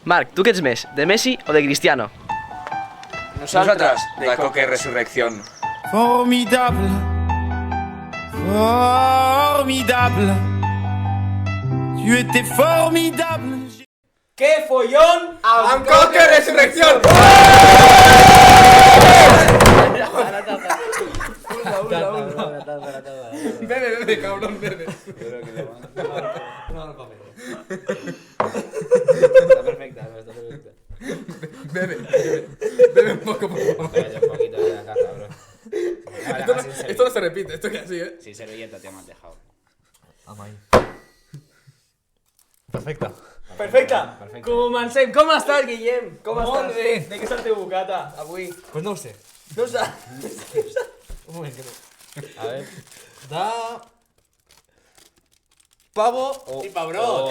Marc, tu què ets més, de Messi o de Cristiano? Nosotras, de Coque Resurrección. Formidable, formidable. Tu étais formidable. ¡Qué follón! ¡Amb Coque Resurrección! Bebe, cabrón, bebe. Está perfecta, está perfecta. Bebe un poco, por favor. Cállate un poquito de la caja, bro. Esto no se repite, esto es así, Sí, servilleta te hemos dejado. Perfecta. Perfecta. Comencem. Com estàs, Guillem? Com Molt estàs? bé. De què és el teu bocata, avui? Pues no ho sé. No ho saps? Un moment, que no. A ver. De... Pavo i pebrot.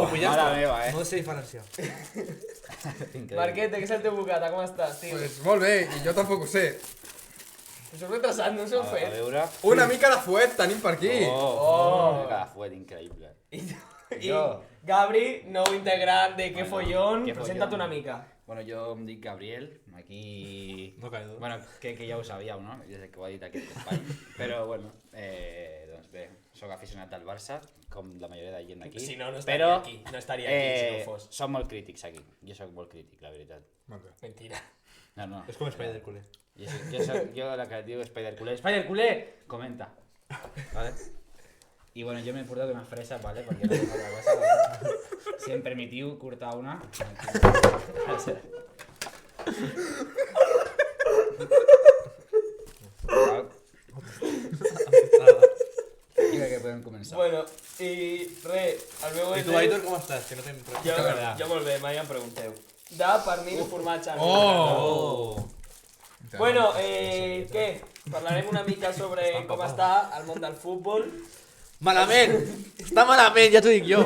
Pues ja Mare està. meva, No sé diferenciar. Increïble. Marquet, de què és el teu bocata? Com estàs, tio? Pues molt bé, i jo tampoc ho sé. Us heu retrasat, no us heu A fet? veure... Una mica de fuet tenim per aquí. Oh! Cada fuet increïble. I Gabri, nou integrant de Qué Bueno, Follón, Qué presenta't Follón. una mica. Bueno, jo em dic Gabriel, aquí... No caigo. Bueno, que ja ho sabíeu, no? Des que ho ha dit aquest company. Però, bueno, doncs bé, sóc aficionat al Barça, com la majoria de gent aquí. Si no, no estaria aquí. No estaria aquí si no fos. Som molt crítics aquí. Jo sóc molt crític, la veritat. Mentira. No. És com Spider culer. Jo la que et diu Spider Culer. Spider Culer! Comenta. Vale? I bueno, jo m'he portat una fresa, vale? Perquè no tinc altra cosa. Vale? Si em permetiu curtar una... I crec que podem començar. Bueno, i res, el meu I tu, Aitor, com estàs? Que no t'hem... Jo molt bé, mai em pregunteu. De pernil i formatge. Oh! Bueno, què? Parlarem una mica sobre com està el món del futbol. Malament! Està malament, ja t'ho dic jo.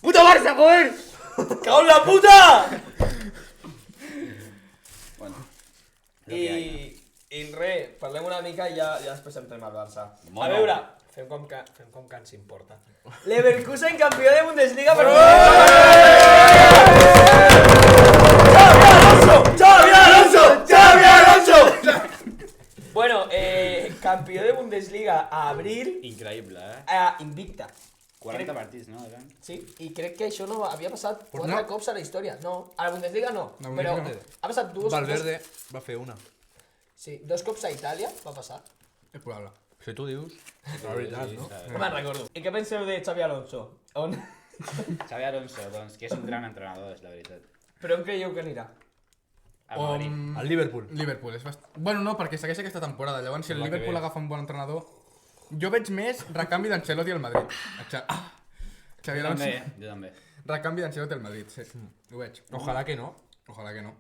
Puta Barça, joder! Cau en la puta! Bueno, I res, parlem una mica i ja després entrem al Barça. Mono. A veure, fem com que ens importa. Leverkusen campió de Bundesliga per ¡Xavi Alonso! Bueno, campió de Bundesliga a abril, increïble, invicta. 40 partits, no? Eren? Sí, i crec que això no havia passat Pues 4 no. cops a la història. No, a la Bundesliga no, La però Bundesliga ha passat Valverde va fer una. Sí, 2 cops a Itàlia va passar. És probable. Si tu dius, la veritat, no? No me'n recordo. I què penseu de Xavi Alonso? On? Xavi Alonso, doncs, que és un gran entrenador, és la veritat. Però on creieu que anirà? A Madrid. El Liverpool. Liverpool, és Bueno, no, perquè segueix aquesta temporada. Llavors, si el La que Liverpool ve. agafa un bon entrenador... Jo veig més recanvi d'Ancelotti al Madrid. Xavi Jo Alonso. també, jo també. Recanvi d'Ancelotti al Madrid, sí. Ho veig. Ojalà que no. Ojalà que no.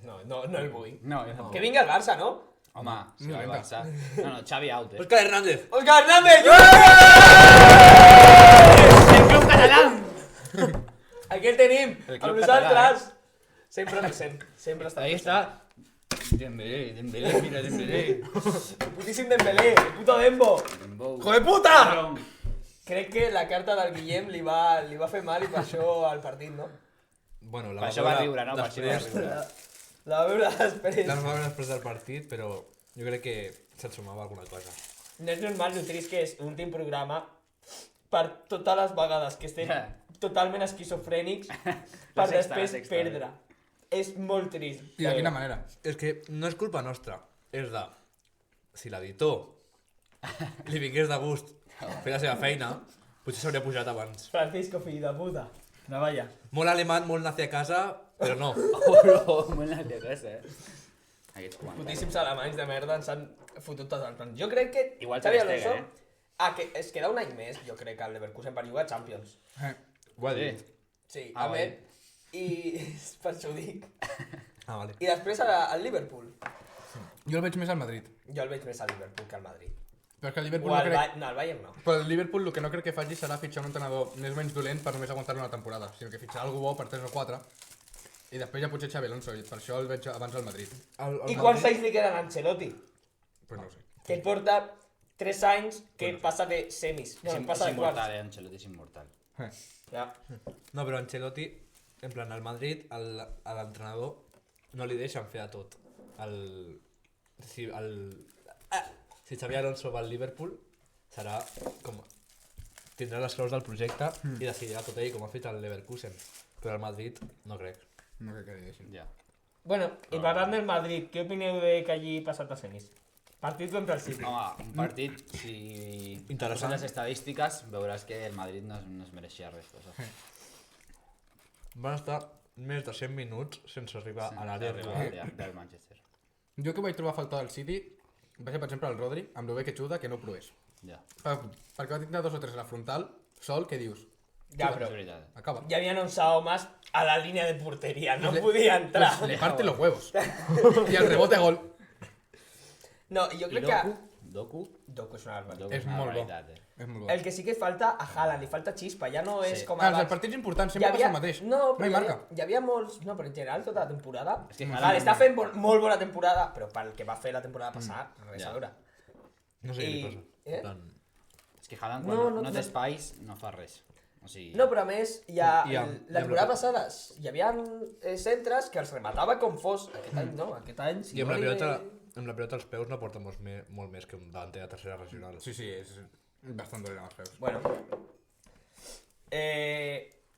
No el vull. No, jo tampoc. Que vingui al Barça, no? Home, si va al vinga. Barça. No, Xavi out, Óscar Hernández. ¡Óscar Hernández! El club català! Aquí el tenim, El club amb català, nosaltres. Sempre present, sempre està Ahí present. está. Dembélé, mira Dembélé. El putíssim Dembélé, el puto Dembo. ¡Hijo de puta! Crec que la carta del Guillem li va fer mal i per això al partit, no? Bueno, Per això va riure, no? Per això va després, riure. La va veure després. la va veure després del partit, però jo crec que se't sumava alguna cosa. No és normal lo trist que és l'últim programa per totes les vegades que estem totalment esquizofrènics per La sexta, després la sexta. perdre. És molt trist. I de quina manera? És que no és culpa nostra, és de... Si l'editor li vingués de gust fer la seva feina, potser s'hauria pujat abans. Francisco, fill de puta. Treballa. Molt alemany, molt nazi a casa, però no. Oh, molt la casa, Aquests comentaris. Putíssims alemanys de merda ens han fotut tot el plan. Jo crec que Igual Xavi Ter Stegen, Alonso... que es queda un any més, jo crec, al Leverkusen per jugar a Champions. Ho ha Sí. dit. Sí, Ah, amen. I per això ho dic. Ah, vale. I després al Liverpool. Jo el veig més al Madrid. Jo el veig més al Liverpool que al Madrid. Però és que el O Liverpool no al crec... Bayern, no, al Bayern no. Però el Liverpool el que no crec que faci serà fitxar un entrenador més o menys dolent per només aguantar una temporada, sinó que fitxar algú bo per 3 o 4 i després ja potser Xavi Alonso, i per això el veig abans al Madrid. I quants anys li queden a Ancelotti? Pues no ho sé. Que ell porta 3 anys que passa de semis. Bueno, passa és de quarts. immortal, Ancelotti és immortal. Ja. No, però Ancelotti, en plan, al Madrid, a l'entrenador no li deixen fer de tot. Si Xavi Alonso va al Liverpool, serà com... Tindrà les claus del projecte i decidirà tot ell com ha fet el Leverkusen. Però al Madrid no crec. No crec que li deixin. Ja. Bueno, i parlant del Madrid, què opineu de que hagi passat a semis? Partit contra el City. Home, un partit, si Interessant. poses les estadístiques, veuràs que el Madrid no es mereixia res. O sigui, Van estar més de 100 minuts sense arribar a l'àrea rival. del Manchester. Jo que vaig trobar a faltar del City va ser, per exemple, el Rodri, amb el bé que xuta, que no ho provés. Ja, Perquè va tindre 2 o 3 a la frontal, sol, que dius? Ja, és però veritat. Acaba. hi havia 11 homes a la línia de porteria, no podia entrar. Le parte los huevos. Y al rebote gol. No, jo I crec que... Doku? Doku és una barbaritat. Doku És una molt bo. barbaritat, És molt bo. El que sí que falta a Haaland, li falta xispa, ja no és Sí. com Els abans. partits importants sempre passa el mateix. No, però Mai hi havia, marca. hi havia molts... No, però en general tota la temporada... És que Vale, Haaland està no- fent molt bona temporada, però pel que va fer la temporada passada, res Ja. a veure. No sé què li I- passa. eh? En plan, És que Haaland, No, quan no no té- té espais, no fa res. O sigui, No, però a més, Ja, la temporada passada hi havia centres que els rematava com fos. Aquest any no, aquest any... Si I amb no la, li pilota, ve- amb la pilota als peus no porta molt més que un davanter de tercera regional. Sí, sí, és bastant dolent als peus. Bueno.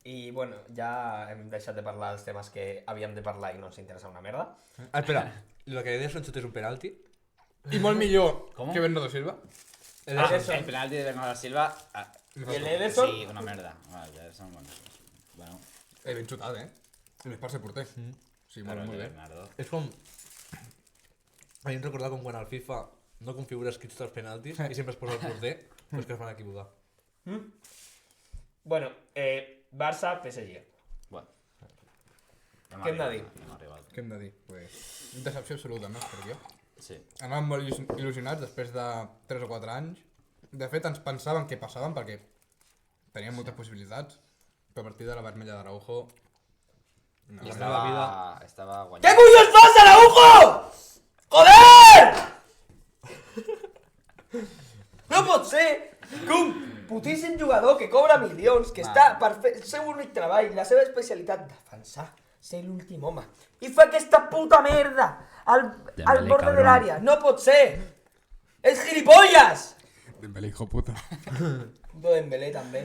I bueno, ja hem deixat de parlar dels temes que havíem de parlar i no ens interessa una merda. Ah, espera, lo que deia Sonchot és un penalti? I molt millor Com? que Bernardo Silva. Ederson. el penalti de Bernardo Silva... I el Ederson... Sí, una merda. Bueno, el Ederson, bueno, Ben xutat, I més per ser porter. Sí, però molt, el molt de bé. Bernardo... És com... A mi em recorda com quan al FIFA no configures quins dels penaltis i sempre es posa el porter, però és que es van equivocar. Bueno, Barça, PSG. Bueno. Què hem de dir? No hem arribat. Què hem de dir? Pues, decepció absoluta, no? Crec jo. Sí. Anàvem molt il·lusionats després de 3 o 4 anys. De fet, ens pensàvem que passaven perquè teníem moltes possibilitats. Però a partir de la vermella d'Araujo... No, I la meva vida... estava ¿Qué guanyant. coño pasa, Araujo? ¡Joder! No pot ser que un putíssim jugador que cobra milions, que està per fer el seu únic treball, la seva especialitat, defensar, ser l'últim home, i fa aquesta puta merda al Dembélé, borde de cabrón. l'àrea. No pot ser! És gilipollas! Dembélé, hijo puta. Dembélé també.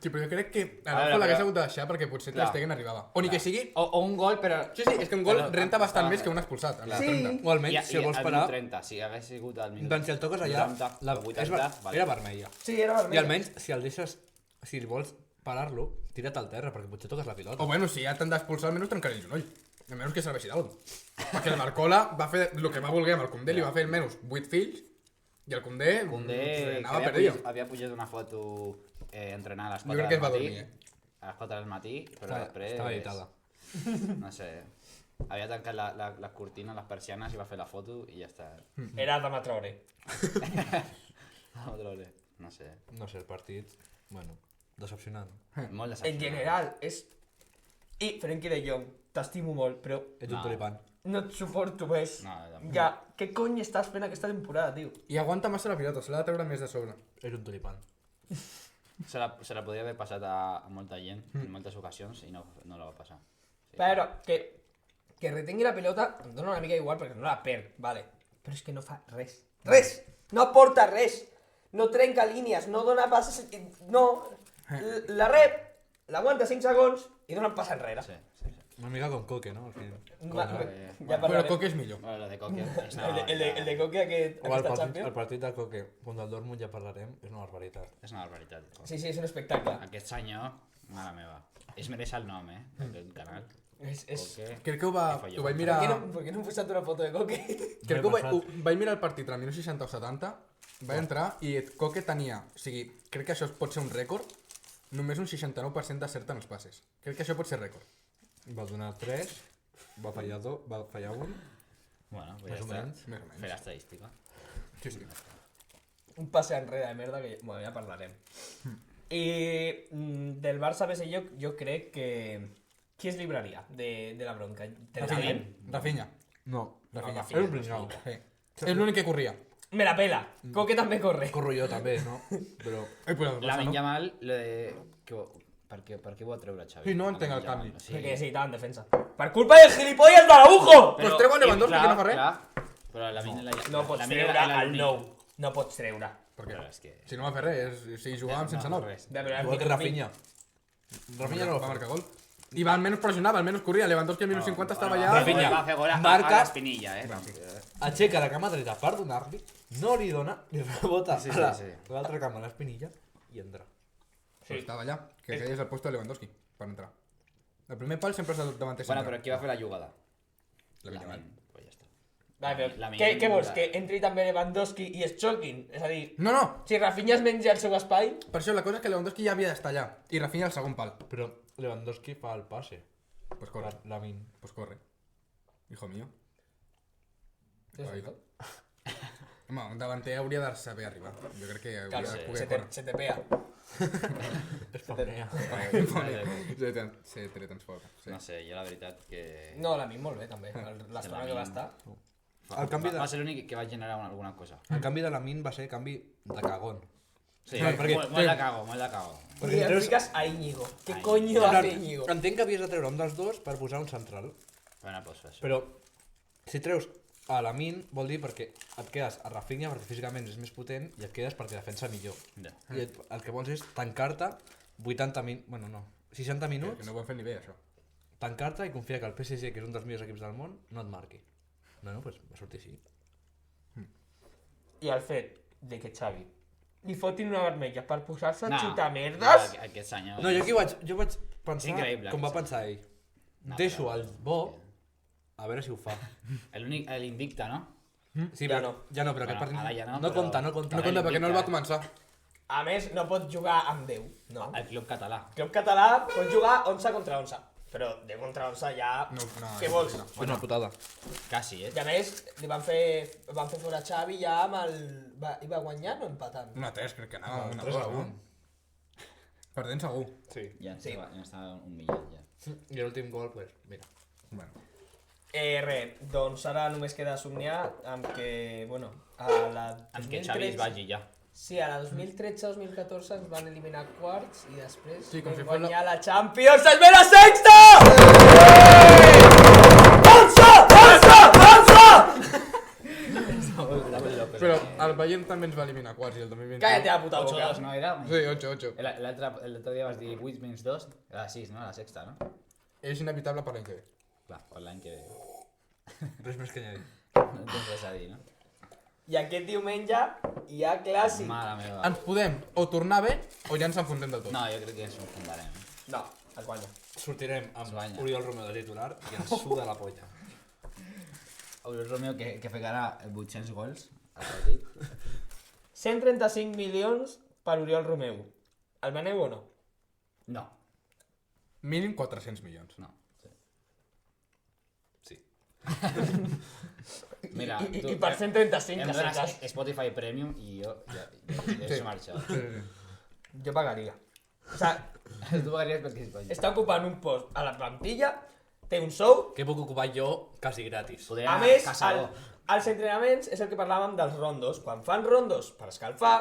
Sí, però jo crec que A Araujo veure, l'hagués però- hagut de deixar perquè potser Clar. Ter Stegen arribava. O ni que sigui... O un gol, però... Sí, sí, és que un gol Però- renta bastant ah, més que un expulsat. A la Sí. 30. O almenys, si el vols al parar, minut 30, si hagués sigut al minut... doncs si el toques allà, 90, la, 80, vale. era vermella. Sí, era vermell. I almenys, si el deixes, si vols parar-lo, tira't al terra, perquè potser toques la pilota. O bueno, si ja t'han d'expulsar, almenys trencaré el genoll. Almenys que serveixi d'alguna cosa. Perquè el Marcola va fer el que va voler amb el Koundé, li va fer almenys 8 fills, i el Koundé, Koundé, anava que perdido. havia pujat una foto entrenant a les 4 Jo crec que del es va matí. dormir, A les 4 del matí, però Estava- després... estava editada. No sé... Havia tancat la cortina, les persianes i va fer la foto i ja està. Era Adama Traoré. No sé. No sé, el partit, bueno, decepcionant. Molt En decepcionant. general, és... I Frenkie de Jong, t'estimo molt, però Ets un No. tulipan. no et suporto més. No, tampoc. Ja, què cony estàs fent aquesta temporada, tio? I aguanta massa la pilota, se l'ha de treure més de sobre. Ets un tulipan. Se la podria haver passat a molta gent en moltes ocasions i no la va passar. Sí. Però que retingui la pilota em dona una mica igual perquè no la perd, vale. Però és que no fa res. Res! No aporta res! No trenca línies, no dona passes... No! La rep, l'aguanta 5 segons i dona un pas enrere. Sí. Una mica com Coque, no? Al final. Va, Coque. ja Però parlarem. Coque és millor. Bueno, lo de Coque... és El de Coque O el aquesta partit, el Champions. partit de Coque contra el Dortmund ja parlarem, és una barbaritat. És una barbaritat. Sí, sí, és un espectacle. Aquest senyor, mare meva, es mereix el nom, del canal. És... Coque... Crec que ho vaig ¿Por mirar... qué no hem posat una foto de Coque? Crec que vaig mirar el partit al minut 60 o 70, vaig entrar i Coque tenia... O sigui, crec que això pot ser un rècord, només un 69% de cert en els passes. Crec que això pot ser rècord. Va donar 3, va fallar un. Bueno, pues Més ja o està. menys. Més o menys. Fer l'estadística. Sí, sí. Un passe enrere de merda que... Bueno, ja parlarem. I del Barça PSG jo crec que... Qui es libraria de la bronca? Ter Stegen? Rafinha. No, Rafinha. era un principal. Sí. És l'únic que corria. Me la pela. Coque també corre. Corro jo també, no? Però Ai, pues, Lamin Yamal, lo de... Que Per què ho va treure Xavi? Sí, no entenc el canvi. Perquè sí, estava en defensa. Per culpa del gilipolles de l'Araujo! Pues treu a Lewandowski, que no fa res. Clar, però la mina... No pots treure el nou. No pots treure. Per què? Però és que... Si no va fer res, si jugàvem sense nou. res. Ja, però Igual que Rafinha. Rafinha no Va va marcar gol. I va almenys pressionava, almenys corria. Lewandowski al minut 50 estava allà. Rafinha. Va fer gol a Marca. l'Espinilla, Aixeca la cama dreta per donar-li, no li dona, li rebota Sí, a sí. l'altra cama a l'espinilla i entra. Pues estava allà, que aquell és el puesto de Lewandowski, per entrar. El primer pal sempre és el davanter Bueno, centre. però qui va fer la jugada? La Villamal. Pues ja està. Va, però La què mina- vols? Que entri també Lewandowski i es xoquin? És a dir, No, no, si Rafinha es menja el seu espai... per això la cosa és que Lewandowski ja havia d'estar allà. I Rafinha al segon pal. Però Lewandowski fa el passe. Pues corre, Lamin. pues corre. Hijo mío. Sí, sí. Home, un davanter hauria de saber arribar. Jo crec que hauria Claro, de poder córrer. se te pea. És paunea. Se teletransporta. Sí. No sé, jo la veritat que... No, la mi molt bé, també. L'estona que va estar. El canvi de- Va ser l'únic que va generar alguna cosa. El canvi de Lamin va ser canvi de cagón. Sí, perquè- molt la cago, molt la cago. Perquè I treus- et fiques a Íñigo. Què Ai. coño va Clar, fer Íñigo? entenc que havies de treure un dels dos per posar un central. Bueno, pues això. Però si treus a Lamin vol dir perquè et quedes a Rafinha perquè físicament és més potent i et quedes perquè defensa millor. Ja. I el que vols és tancar-te 80 minuts, bueno no, 60 Que minuts, no ho han fet ni bé, això. tancar-te i confiar que el PSG, que és un dels millors equips del món, no et marqui. No, doncs va sortir així. I el fet de que Xavi li fotin una vermella per posar-se a No, xutar merdes... Aquest senyor... No, jo vaig pensar, increïble, com va aquest pensar ell. No, Deixo però- el bo, a veure si ho fa. L'únic, l'indicta, no? Sí, Ja però, no. ja no, però aquest Bueno, partit ara ja no, no però- compta, no compta. No compta perquè no el va començar. A més, no pot jugar amb 10. No. El club català. Club català pot jugar 11 contra 11. Però 10 contra 11 ja... No, Què vols? no. És una putada. Quasi, I a més, li van fer fora Xavi ja amb el... I va guanyant o empatant? Una 3 crec que anava, una 3 a 2, 1. no? Perdent segur. Sí. Ja Sí. estava humillat, ja. I l'últim gol, pues, mira. Bueno. Res, doncs ara només queda somniar amb que, bueno, a la 2013... Amb que Xavi es vagi ja. Sí, a la 2013-2014 ens van eliminar quarts i després Sí, com vam si fos guanyar la Champions. ¡Es ve la sexta! ¡Barça! ¡Barça! ¡Barça! Però el Bayern també ens va eliminar quarts i el 2020. Cállate la puta 8-2, boca. no era? Sí, 8-8. L'altre dia vas dir 8 menys 2, era 6, no? La sexta, no? És inevitable per l'any que ve. Clar, per l'any que ve. Res més que añadir. No tens res a dir, no? I aquest diumenge hi ha clàssic. Mare meva. Ens podem o tornar bé o ja ens enfonsem del tot. No, jo crec que ens confondarem. No, es guanya. Sortirem amb Espanya. Oriol Romeu de titular i ens suda la polla. Oriol Romeu que ficarà 800 gols al partit. 135 milions per Oriol Romeu. El veneu o no? No. Mínim 400 milions. No. Sí. Mira, I per 135 em que dones cerques. Spotify Premium i jo deixo marxar. Jo pagaria. O sea, Tu pagaries perquè és està ocupant un post a la plantilla, té un sou. Què puc ocupar jo quasi gratis? Podria A anar més, Caçador. als entrenaments és el que parlàvem dels rondos. Quan fan rondos per escalfar,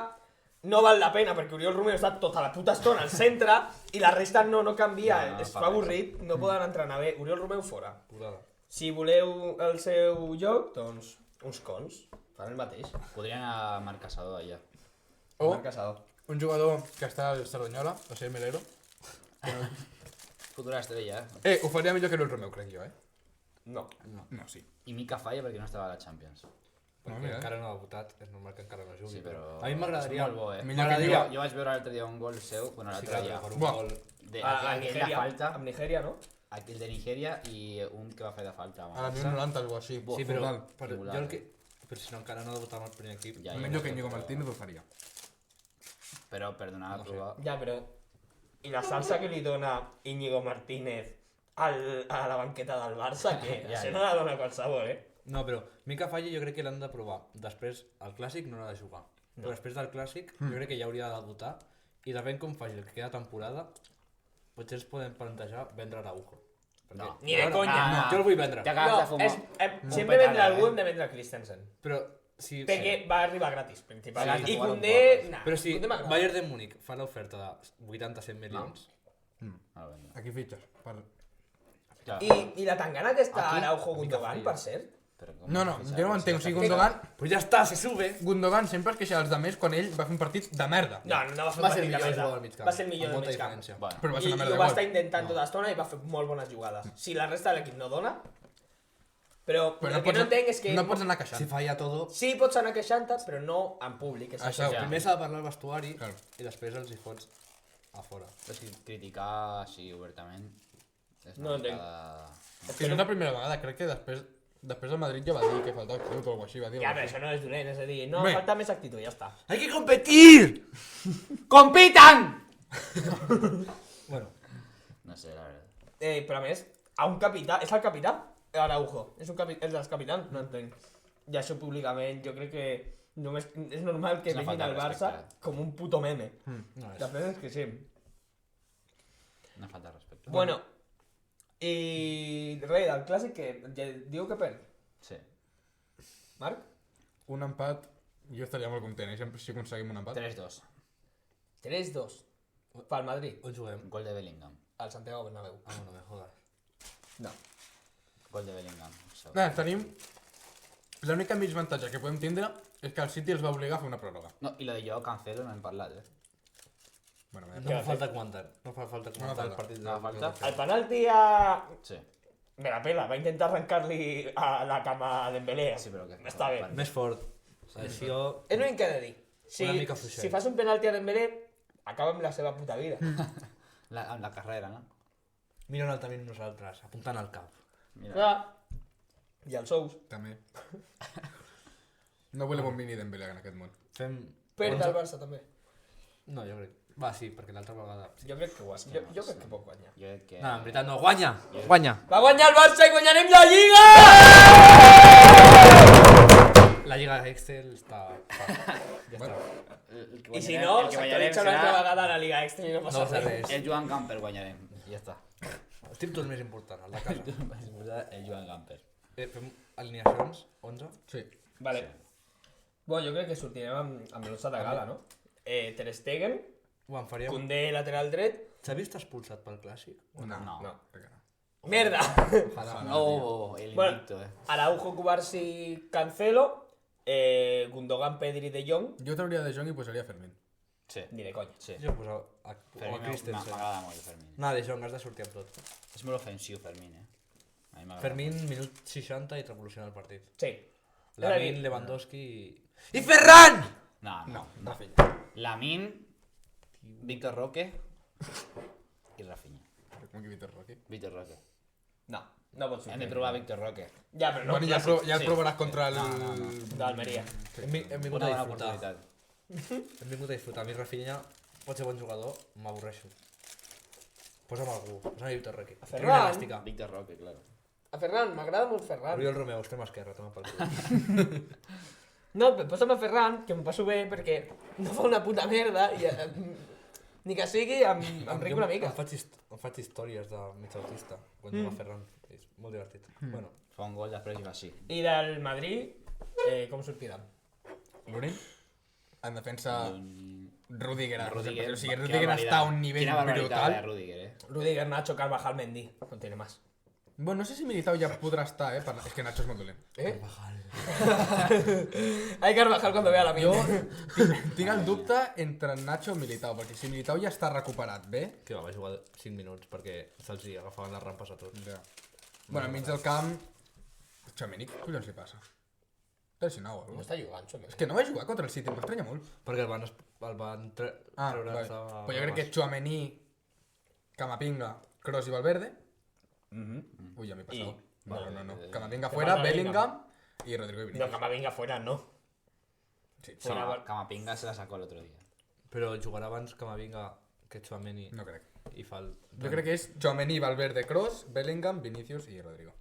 no val la pena perquè Oriol Romeu està tota la puta estona al centre i la resta no canvia, No, es fa fa avorrit, no poden entrenar bé. Oriol Romeu fora. Putada. Si voleu el seu lloc, doncs uns cons. Fan el mateix. Podria anar a Marc Caçador allà. O Marc Caçador. un jugador que està al Cerdanyola, o sigui, Melero. Futura estrella, eh? Ho faria millor que el Romeu, crec jo, No. No, sí. I Mica falla perquè no estava a la Champions. No, Perquè mira, encara no ha debutat, és normal que encara no jugui. Sí, però... A mi m'agradaria... És molt bo, eh? Millor que M'agradaria... Jo vaig veure l'altre dia un gol seu, bueno, Sí, l'altre clar, dia. per un Buah. gol... De, A aquell de Nigèria, falta, amb Nigèria, no? aquell de Nigèria i un que va fer de falta. amb a la el minut Barça. 90 o així. Sí, però, Brutal. però Singular, jo el que... Però si no encara no debutava al primer equip. Ja, Millor que ho sé, Íñigo però- Martínez ho faria. Però per donar a provar... Ja, però... I la salsa que li dona Íñigo Martínez a la banqueta del Barça, que Ja, això ja. no la dona qualsevol, eh? No, però Mica Falle jo crec que l'han de provar. Després, el clàssic no l'ha de jugar. Però després del clàssic, jo crec que ja hauria de debutar. I depèn com faci el que queda temporada, potser ens podem plantejar vendre Araujo. Perquè- No. Ni de conya. no. Jo el vull vendre. T'acabes de fumar. Si hem de vendre algú, hem de vendre Christensen. Però si... Perquè va arribar gratis, principalment. Sí, I jugar un Koundé... poc. Nah, Però si Koundé m'agrada. Bayern de Múnich fa l'oferta de 80-100 milions, El vendo. Aquí fitxes. Per... Clar, I la tangana que està Aquí, Araujo mica Gundogan, frío. per cert. però com No, fitxar, jo no ho si entenc. O ja sigui, està Gundogan... Pues ya está, se sube. Gundogan sempre es queixa dels demés quan ell va fer un partit de merda. No va fer Va un ser el partit de millor merda. jugador del mig camp. Va ser el millor Amb del molta mig camp. diferència. Bueno, Però va I ser una merda ho va igual. estar intentant tota l'estona i va fer molt bones jugades. Si la resta de l'equip no dona... Però Però el que no entenc és que... no pots anar queixant. Si falla todo... Sí, pots anar queixant-te, però no en públic. És Això, això. ja. Primer s'ha de parlar al vestuari Claro. i després els hi fots a fora. però és que criticar així obertament és No entenc. Que no és la primera vegada, crec que després del Madrid ja va dir que faltava actitud o alguna així, va dir. Ja, però això no és dolent, és a dir, no, Bé. falta més actitud, ja està. ¡Hay que competir! ¡Compitan! Bueno, No sé, la veritat. Però a més, a un capità, és el capità? Araujo, és és dels capitans? No entenc. I això públicament, jo crec que només és normal que És una vegin falta al de Barça respecte. com un puto meme. no és. La veritat és que sí. Una falta de respecte. Bueno, i res, del clàssic que ja diu que perd. Sí. Marc? Un empat, jo estaria molt content, si aconseguim un empat. 3-2. 3-2. Pel Madrid. On juguem? Gol de Bellingham. Al Santiago Bernabéu. Ah, no me jodas. No. Gol de Bellingham. Tenim... L'única mig avantatge que podem tindre és que el City els va obligar a fer una pròrroga. No, i lo de Joao Cancelo no hem parlat, Bueno, No fa falta comentar. No fa falta comentar falta. el partit de... No fa falta. El penalti a... Sí. Me la pela, va intentar arrencar-li a la cama a Dembélé. Sí, però què? Està bé. Més fort. Això... És l'únic que he de dir. Si, Una mica fluixet. si fas un penalti a Dembélé, acaba amb la seva puta vida. Amb la carrera, no? Mira on el tenim nosaltres, apuntant al cap. Mira. Clar. I els sous. també. No volem un mini Dembélé en aquest món. Fem... Perd el Barça també. No, jo crec... Va, sí, perquè l'altra vegada... Jo crec que guanya. Jo crec que pot guanyar. Jo crec que... No, en veritat no, guanya! Guanya! Va guanyar el Barça i guanyarem la Lliga! La Lliga Excel està... Ja està. I si no, s'actualitza una altra vegada a la Liga Extra i no No passa passa res. res. El Joan Gamper guanyarem. I ja està. Els títols més importants, el de casa. El Joan Gamper. Fem alineacions, 11. Sí. Vale. Bueno, jo crec que sortirem amb l'11 de gala, no? Ter Stegen, Ho en faríem... Koundé lateral dret. Xavi està expulsat pel clàssic? No. No. Crec que no. Merda! Oh, el Bueno, invicto, Araujo, Cubarsí, Cancelo, Gundogan, Pedri, De Jong, Jo trauria de Jong i posaria Fermín. Sí. ni de conya. Sí. Jo posava a Fermín Christensen. m'agrada molt, Fermín. No, de Jong has de sortir amb tot. És molt ofensiu, Fermín, A mi m'agrada. Fermín, minut 60 i revoluciona el partit. Sí. Lamin, Lewandowski i Ferran! No. Rafinha. Lamin, Víctor Roque i Rafinha. Com que Víctor Roque. Víctor Roque. No, no pot Hem de sortir. provar Víctor Roque. Ja, però no. Bueno, ja el provaràs contra el... D'Almeria. Hem vingut Una a bona disfrutar. oportunitat. Hem vingut a disfrutar. A mi Rafinha pot ser bon jugador, m'avorreixo. Posa'm algú, posa'm Víctor Roque. Ferran. Ronald Elàstica. Víctor Roque, claro. A Ferran, m'agrada molt Ferran. Oriol Romeu, extrema esquerra, toma pel cul. No, però posa'm a Ferran, que m'ho passo bé perquè no fa una puta merda i ni que sigui em ric una mica. Em faig històries de mig autista quan juga Ferran. És molt divertit. Bueno, Fa un gol, després i va així. I del Madrid, com sortiran? L'únic? En defensa... Rudiger. Rudiger, O sigui, quina Rudiger barbaritat. està a un nivell Quina barbaritat, brutal. Rudiger, Rudiger, Nacho, Carvajal, Mendy. No tiene más. Bueno, no sé si Militao ja podrà estar, És que Nacho és molt dolent. Hay Carvajal cuando vea la Jo mía. tinc el dubte entre Nacho i Militao, perquè si Militao ja està recuperat bé... que va jugar 5 minuts perquè se'ls hi agafaven les rampes a tots. Ja. Bueno, al mig del camp... Tchouaméni, què collons li passa? Està lesionat o No alguna està jugant, Chome. És que no va jugar contra el City, m'estranya molt. Perquè el van Ah, treure... vale. estava- Pues jo crec que Tchouaméni, Camavinga, Kroos i Valverde... Ui, ja m'he passat. No. Camavinga fuera, Camavinga. Bellingham y Rodrigo y No, Vinicius. Camavinga fuera, no. Sí, Camapinga se la sacó el otro día. Però jugarà abans Camavinga que Tchouaméni no crec. i fa el... Jo crec que és Tchouaméni, Valverde, Kroos, Bellingham, Vinicius i Rodrigo.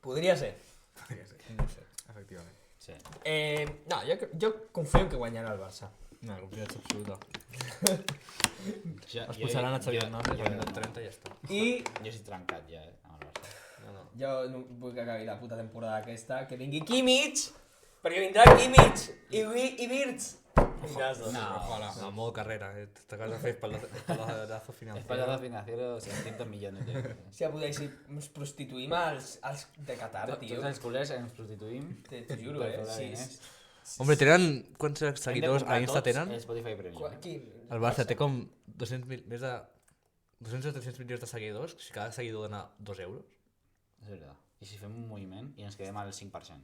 Podria ser. No sé, efectivament. Sí. No, jo confio en que guanyarà el Barça. No, confiança absoluta. Jo, Expulsaran a Xavi Hernández al minut 30 i ja està. I Jo estic trencat ja, amb el Barça. jo no vull que acabi la puta temporada aquesta, que vingui Kimmich, perquè vindrà Kimmich i Wirtz. Gimnasio. Ojalá. A modo carrera, te acabas de fer espaldarazo financiero. Espalda financiero, 600 millones d'euros. Si ja podeu dir, ens prostituïm als de Qatar, tio. Tots els culers ens prostituïm. T'ho juro, per eh? cobrar Sí. diners. Hombre, tenen... Quants Hem de seguidors comprar a Insta tots tenen? el Spotify Premium. Quin? El Barça té com 200.000, més de 200 o 300 milions de seguidors, si cada seguidor dona 2 euros. És veritat. I si fem un moviment i ens quedem al 5%?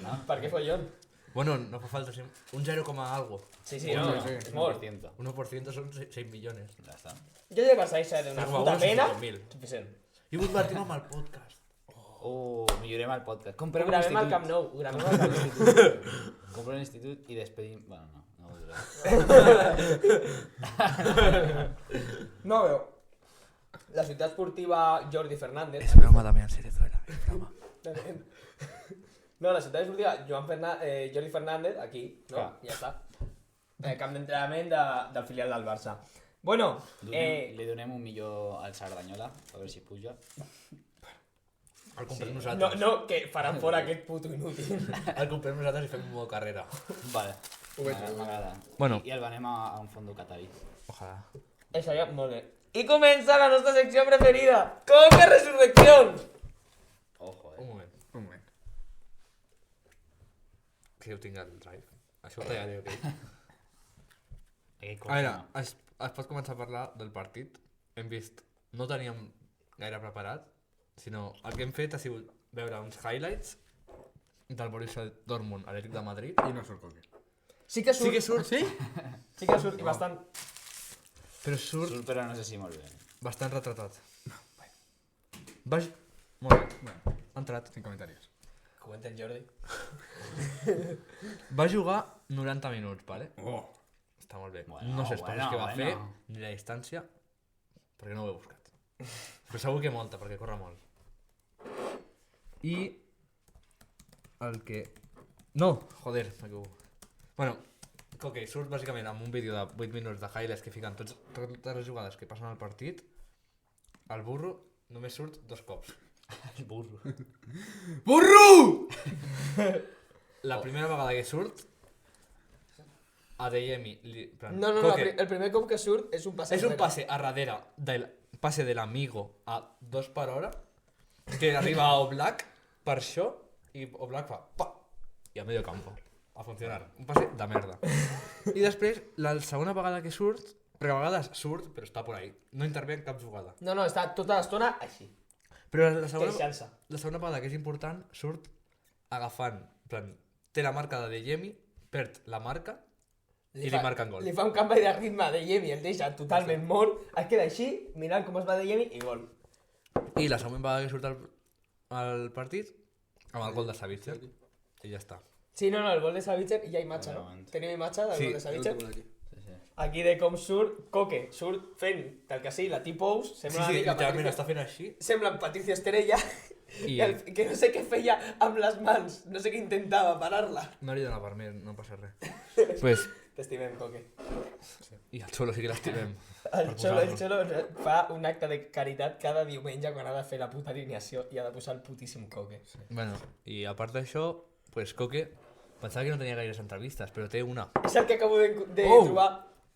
No? Per què follon? Bueno, no fa falta, un 0, algo. Sí, no, sí. és molt. 1%. 1% són 6 milions. Ja està. Jo de Barça era una Com a puta uns pena. 500.000. Suficient. I ho convertim amb el podcast. Millorem el podcast. Ho Comprem un gravem al institut. Camp Nou. Ho gravem al Camp Nou. Comprem un institut i despedim... Bueno, no ho diré. No, veu. La ciutat esportiva Jordi Fernández. És broma, Damián, si te duela, és broma. No, la ciutat esportiva Jordi Fernández, aquí, no? Clar. Ja està. Camp d'entrenament del filial del Barça. Bueno, Li donem un millor al Sardanyola, a veure si puja. El comprem no, nosaltres. no, que faran fora aquest puto inútil. El comprem nosaltres i fem un modo carrera. Vale. Ho veig, M'agrada. Bueno. I el venem a un fondo catarí. Ojalà. Això ja, molt bé. I comença la nostra secció preferida. Coque Resurrección! Ojo, Un moment, Un moment. que jo tinc el drive. Això ho tallaré, ok? Aquell A veure, no. es pot començar a parlar del partit. Hem vist, no teníem gaire preparat, sinó el que hem fet ha sigut veure uns highlights del Borussia Dortmund, Atlètic de Madrid. I no surt Coque. Sí que surt. Sí que surt, Sí? Sí que surt i bastant. però surt Surt, però no sé si molt bé. bastant retratat. Molt bé, Bueno, ha entrat. sin comentarios. Comenta el Jordi. Va jugar 90 minuts, vale? Oh. Està molt bé. Bueno, No sé els passos que va bueno. fer, ni la distància, perquè no ho he buscat. Però segur que molta, perquè corre molt. I... el que... No! Joder, m'equivoco. Bueno, Coque surt bàsicament amb un vídeo de 8 minuts de highlights que fiquen totes les jugades que passen al partit. El burro només surt 2 cops. El burro. ¡Burro! La primera vegada que surt, a Deyemi... No, Coque, el primer cop que surt és un passe. és un enrere. passe a darrere del passe de l'amigo a 2 per hora que arriba a Oblak per això i Oblak fa pa i a medio campo a funcionar. Un passe de merda. I després, la segona vegada que surt, perquè a vegades surt, però està por ahí. No intervé en cap jugada. No, està tota l'estona així. Però la segona Queixant-se. vegada que és important, surt agafant, en plan, té la marca de Deyemi, perd la marca i li marquen gol. Li fa un canvi de ritme de Yemi, el deixa totalment mort, es queda així, mirant com es va de Yemi i gol. I la següent vegada que surt al partit, amb el gol de Savitzer, i ja està. Sí, no, el gol de Savitzer i hi ha imatge, no? Realment. Tenim imatge del Sí, gol de Savitzer. Sí, sí. Aquí de com surt Coque, surt fent del que sigui, la T-pose, Sí, sembla sí, una mica literalment està fent així. sembla en Patricia Estrella, I que no sé què feia amb les mans, no sé què intentava parar-la. no li dona per més, no passa res. Pues, T'estimem, Coque. i el Xolo sí que l'estimem. El Per Xolo posar-lo. fa un acte de caritat cada diumenge quan ha de fer la puta alineació i ha de posar el putíssim Coque. Bueno, i a part d'això, pues Coque pensava que no tenia gaires entrevistes, però té una. És el que acabo de Oh! trobar.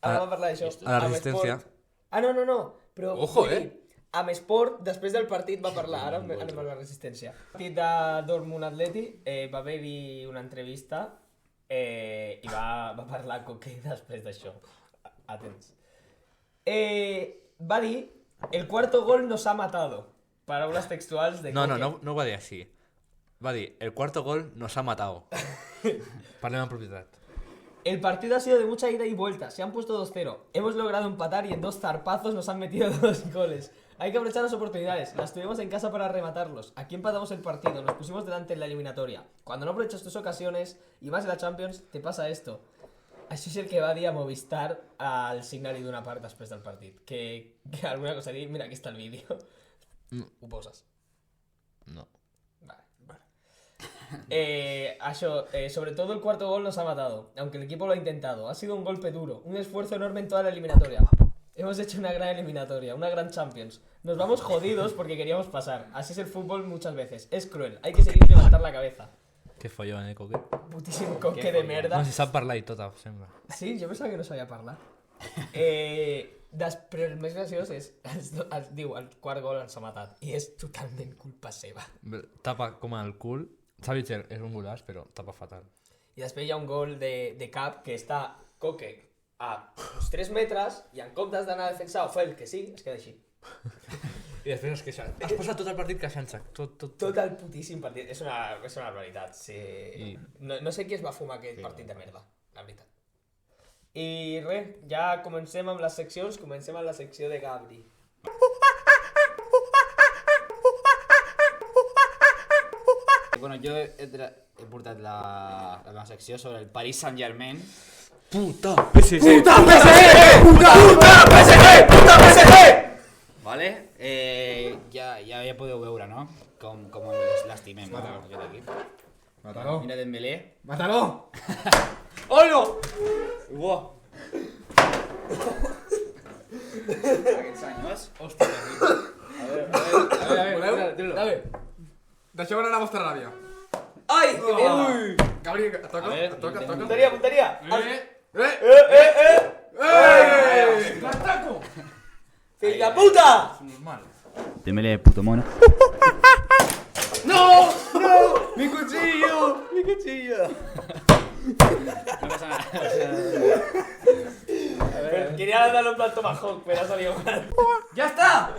Ara A- vam parlar d'això. a la Amb Resistència. Esport. Ah, no. Però, Ojo, vull dir, amb Esport, després del partit va parlar. Ara anem a la Resistència. El partit de Dortmund Atleti va haver-hi una entrevista i va parlar Coque després d'això. Atents. Va dir, el cuarto gol nos ha matado. Paraules textuals de No, Coque. no ho va dir així. Va dir, el cuarto gol nos ha matado. Parlem en propietat. El partido ha sido de mucha ida y vuelta. Se han puesto 2-0. Hemos logrado empatar y en 2 zarpazos nos han metido 2 goles. Hay que aprovechar las oportunidades. Las tuvimos en casa para rematarlos. Aquí empatamos el partido. Nos pusimos delante en la eliminatoria. Cuando no aprovechas tus ocasiones, y más en la Champions, te pasa esto. Això és el que va dir a Movistar al signari d'una part després del partit. Que alguna cosa dir, mira, aquí està el vídeo. Ho poses. No. Sobre todo el cuarto gol nos ha matado, aunque el equipo lo ha intentado. Ha sido un golpe duro, un esfuerzo enorme en toda la eliminatoria. Hemos hecho una gran eliminatoria, una gran Champions. Nos vamos jodidos porque queríamos pasar. Así es el fútbol muchas veces. Es cruel, hay que seguir levantar la cabeza. Que follon, Coque? Putíssim coque de merda. No, si sap parlar i tot, sembla. Sí, jo pensava que no sabia parlar. Però el més graciós és, diu, el quart gol ens ha matat. I és totalment culpa seva. Tapa com el cul. Savitzer és un golaç, però tapa fatal. I després hi ha un gol de cap que està Coque a uns 3 metres i en comptes d'anar a defensar o fer el que sí, es queda així. I després es queixa. Has passat tot el partit queixant-se. Tot el putíssim partit. És una barbaritat. Sí. No sé qui es va fumar aquest partit de merda, la veritat. I res, ja comencem amb les seccions. Comencem amb la secció de Gabri. Bueno, jo he portat la meva secció sobre el Paris Saint-Germain. Puta! Vale? Ja podeu veure, no? Com l'estimem, no? Aquest equip. Mátalo. Mira Dembélé. Mátalo. Hola! Uau! Aquests anys. Hòstia, A veure, dilo. Dame. Deixeu anar la vostra ràbia. Ai, que bien. Gabri, et toca, A ver, et toca, et toca. Punteria, punteria. L'ataco! Fill de puta! normal. Dembélé, puto mono. ¡Mi cuchillo! ¡Mi cuchillo! No pasa nada. Quería darle un plan tomahawk, pero ha salido mal. ¡Ya está!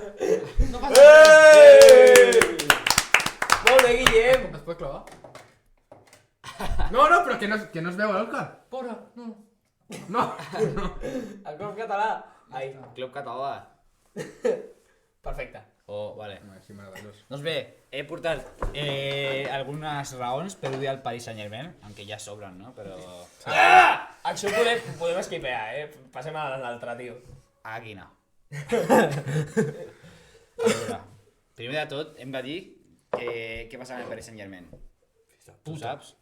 Molt bé, Guillem. ¿Has puedes clavar? No, pero que no es veu l'Òscar. Porra, no. No. El club català. Ai, Club català. perfecte. Oh, vale. Sí, meravellós. Doncs bé, he portat algunes raons per odiar el Paris Saint-Germain, aunque ja sobren, no? Però... Això podem esquipear, Passem a l'altre, tio. Aquí no. A veure, primer de tot, hem de dir què passa amb el Paris Saint-Germain. Tu saps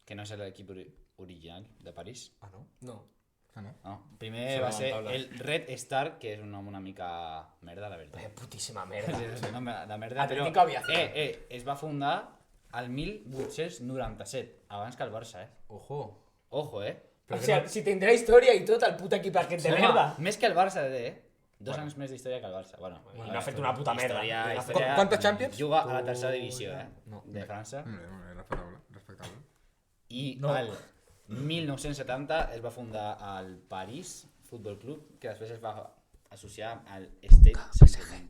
que no és l'equip original de París? Ah, no? No. No. Primer va ser el Red Star, que és un nom una mica merda, la veritat. Putíssima merda. És un nom de merda, però... Atlético Aviación. Es va fundar al 1897, abans que el Barça, Ojo. Ojo, O sigui, si tindrà història i tot, el puta equip aquest de merda. Més que el Barça, 2 anys més d'història que el Barça. Bueno, I no ha fet una puta merda. ¿Cuántos Champions? Juga a la tercera divisió, No. de França. Respectable. I al 1970 es va fundar el París Futbol Club, que després es va associar al Stade Saint-Germain.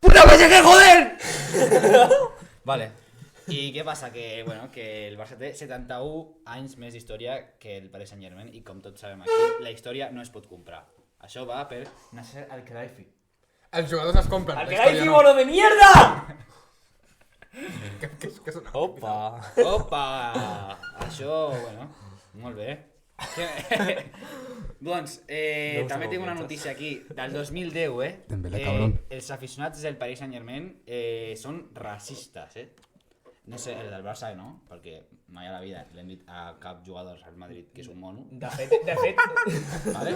¡Puta PSG, joder! Vale. I què passa? Que, bueno, que el Barça té 71 anys més d'història que el Paris Saint-Germain i com tots sabem aquí, la història no es pot comprar. Això va per Nasser Al-Khelaifi. Els jugadors es compren. ¡Al que hay mono de mierda! Que és una... Opa! Opa! Això, bueno, molt bé. Doncs, també tinc una notícia aquí, del 2010, Dembélé, cabrón. Els aficionats del Paris Saint-Germain són racistes, No sé, el del Barça no, perquè mai a la vida l'hem dit a cap jugador del Real Madrid que és un mono. De fet, Vale?